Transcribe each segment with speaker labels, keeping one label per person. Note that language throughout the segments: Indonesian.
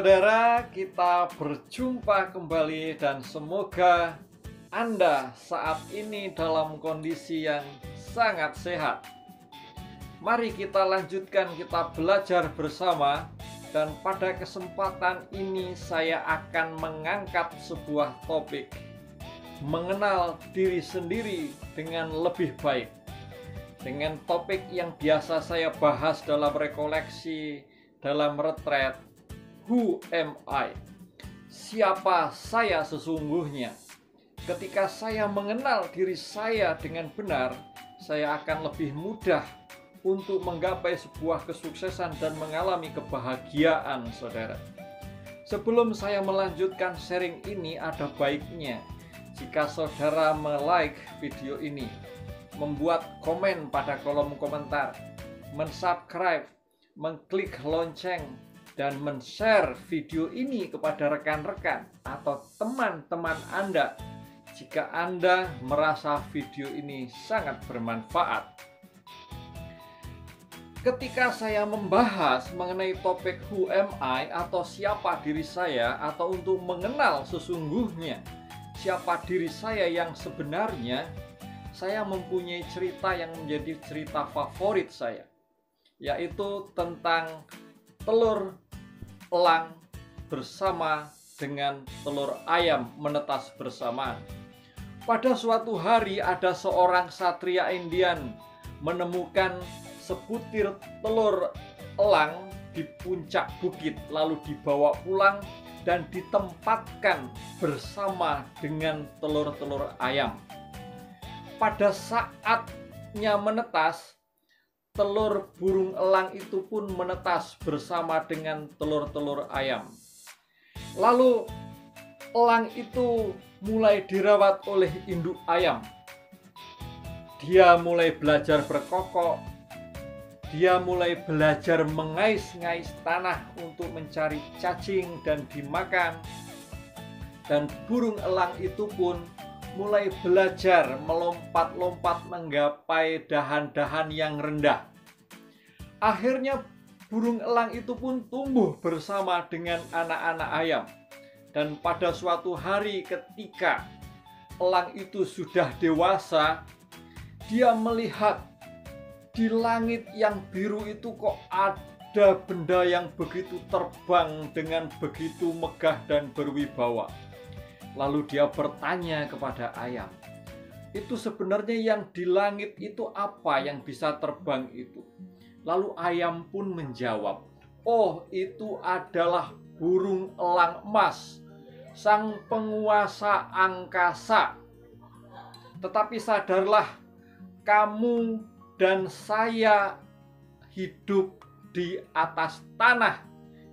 Speaker 1: saudara, kita berjumpa kembali dan semoga Anda saat ini dalam kondisi yang sangat sehat. Mari kita lanjutkan, kita belajar bersama, dan pada kesempatan ini saya akan mengangkat sebuah topik, mengenal diri sendiri dengan lebih baik. Dengan topik yang biasa saya bahas dalam rekoleksi, dalam retret, Who am I? Siapa saya sesungguhnya? Ketika saya mengenal diri saya dengan benar, saya akan lebih mudah untuk menggapai sebuah kesuksesan dan mengalami kebahagiaan, saudara. Sebelum saya melanjutkan sharing ini, ada baiknya jika saudara like video ini, membuat komen pada kolom komentar, mensubscribe, mengklik lonceng, dan men-share video ini kepada rekan-rekan atau teman-teman Anda jika Anda merasa video ini sangat bermanfaat. Ketika saya membahas mengenai topik Who am I atau siapa diri saya, atau untuk mengenal sesungguhnya siapa diri saya yang sebenarnya, saya mempunyai cerita yang menjadi cerita favorit saya, yaitu tentang telur elang bersama dengan telur ayam menetas bersamaan. Pada suatu hari ada seorang satria Indian menemukan sebutir telur elang di puncak bukit, lalu dibawa pulang dan ditempatkan bersama dengan telur-telur ayam. Pada saatnya menetas, telur burung elang itu pun menetas bersama dengan telur-telur ayam. Lalu elang itu mulai dirawat oleh induk ayam. Dia mulai belajar berkokok. Dia mulai belajar mengais-ngais tanah untuk mencari cacing dan dimakan. Dan burung elang itu pun mulai belajar melompat-lompat menggapai dahan-dahan yang rendah. Akhirnya burung elang itu pun tumbuh bersama dengan anak-anak ayam. Dan pada suatu hari ketika elang itu sudah dewasa, dia melihat di langit yang biru itu kok ada benda yang begitu terbang dengan begitu megah dan berwibawa. Lalu dia bertanya kepada ayam, itu sebenarnya yang di langit itu apa yang bisa terbang itu? Lalu ayam pun menjawab, oh, itu adalah burung elang emas, sang penguasa angkasa. Tetapi sadarlah, kamu dan saya hidup di atas tanah,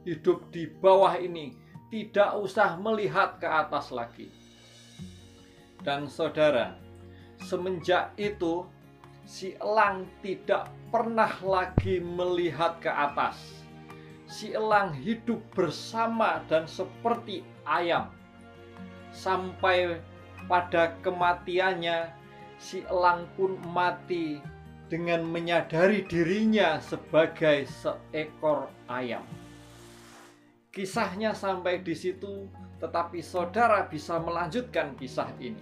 Speaker 1: hidup di bawah ini, tidak usah melihat ke atas lagi. Dan saudara, semenjak itu si elang tidak pernah lagi melihat ke atas. Si elang hidup bersama dan seperti ayam. Sampai pada kematiannya, si elang pun mati dengan menyadari dirinya sebagai seekor ayam. Kisahnya sampai di situ, tetapi saudara bisa melanjutkan kisah ini.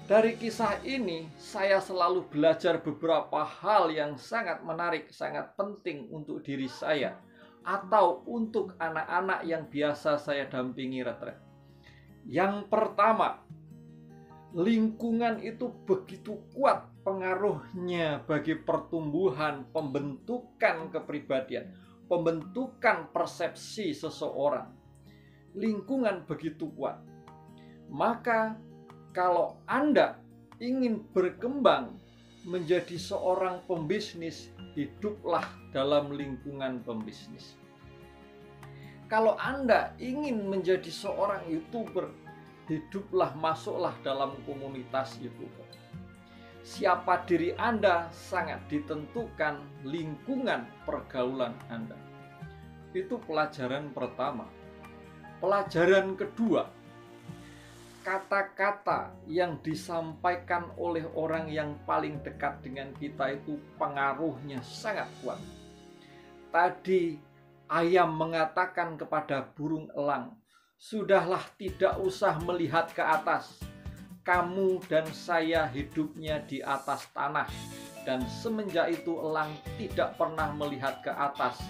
Speaker 1: Dari kisah ini, saya selalu belajar beberapa hal yang sangat menarik, sangat penting untuk diri saya, atau untuk anak-anak yang biasa saya dampingi retret. Yang pertama, lingkungan itu begitu kuat pengaruhnya bagi pertumbuhan, pembentukan kepribadian, pembentukan persepsi seseorang. Lingkungan begitu kuat. Maka kalau Anda ingin berkembang menjadi seorang pembisnis, hiduplah dalam lingkungan pembisnis. Kalau Anda ingin menjadi seorang YouTuber, hiduplah, masuklah dalam komunitas YouTuber. Siapa diri Anda sangat ditentukan lingkungan pergaulan Anda. Itu pelajaran pertama. Pelajaran kedua, kata-kata yang disampaikan oleh orang yang paling dekat dengan kita itu pengaruhnya sangat kuat. Tadi ayam mengatakan kepada burung elang, "Sudahlah, tidak usah melihat ke atas. Kamu dan saya hidupnya di atas tanah." Dan semenjak itu elang tidak pernah melihat ke atas.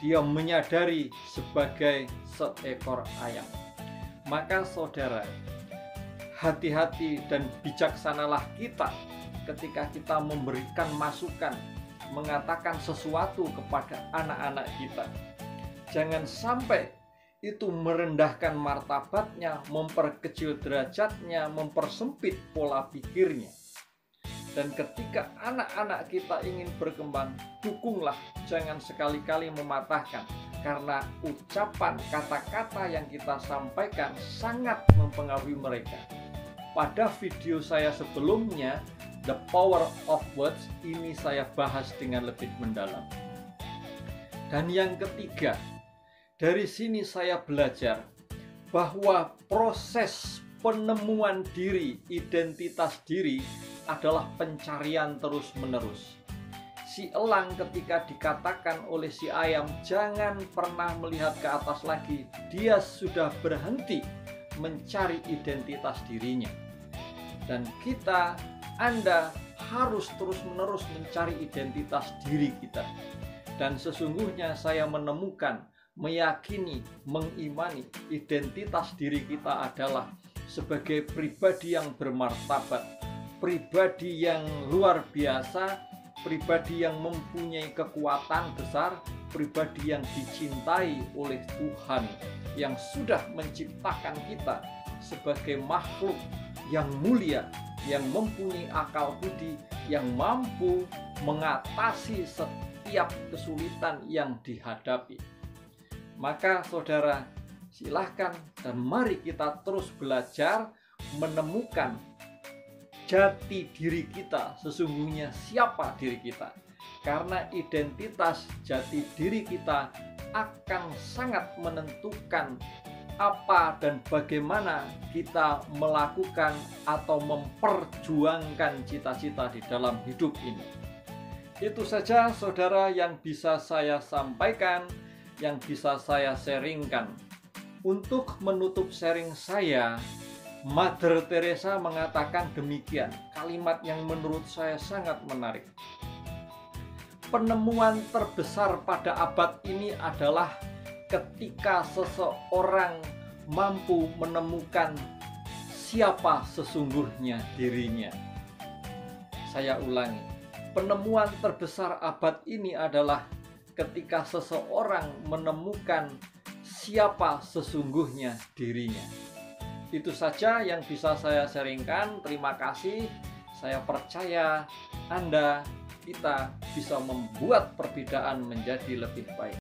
Speaker 1: Dia menyadari sebagai seekor ayam. Maka saudara, hati-hati dan bijaksanalah kita ketika kita memberikan masukan, mengatakan sesuatu kepada anak-anak kita. Jangan sampai itu merendahkan martabatnya, memperkecil derajatnya, mempersempit pola pikirnya. Dan ketika anak-anak kita ingin berkembang, dukunglah, jangan sekali-kali mematahkan. Karena ucapan kata-kata yang kita sampaikan sangat mempengaruhi mereka. Pada video saya sebelumnya, The Power of Words, ini saya bahas dengan lebih mendalam. Dan yang ketiga, dari sini saya belajar bahwa proses penemuan diri, identitas diri adalah pencarian terus-menerus. Si elang ketika dikatakan oleh si ayam jangan pernah melihat ke atas lagi, dia sudah berhenti mencari identitas dirinya. Dan kita, Anda harus terus-menerus mencari identitas diri kita. Dan sesungguhnya saya menemukan, meyakini, mengimani identitas diri kita adalah sebagai pribadi yang bermartabat, pribadi yang luar biasa, pribadi yang mempunyai kekuatan besar, pribadi yang dicintai oleh Tuhan yang sudah menciptakan kita sebagai makhluk yang mulia, yang mempunyai akal budi, yang mampu mengatasi setiap kesulitan yang dihadapi. Maka saudara, silahkan dan mari kita terus belajar menemukan jati diri kita, sesungguhnya siapa diri kita. Karena identitas jati diri kita akan sangat menentukan apa dan bagaimana kita melakukan atau memperjuangkan cita-cita di dalam hidup ini. Itu saja saudara yang bisa saya sampaikan, yang bisa saya sharingkan. Untuk menutup sharing saya, Mother Teresa mengatakan demikian, kalimat yang menurut saya sangat menarik. Penemuan terbesar pada abad ini adalah ketika seseorang mampu menemukan siapa sesungguhnya dirinya. Saya ulangi, penemuan terbesar abad ini adalah ketika seseorang menemukan siapa sesungguhnya dirinya. Itu saja yang bisa saya sharingkan. Terima kasih. Saya percaya Anda, kita bisa membuat perbedaan menjadi lebih baik.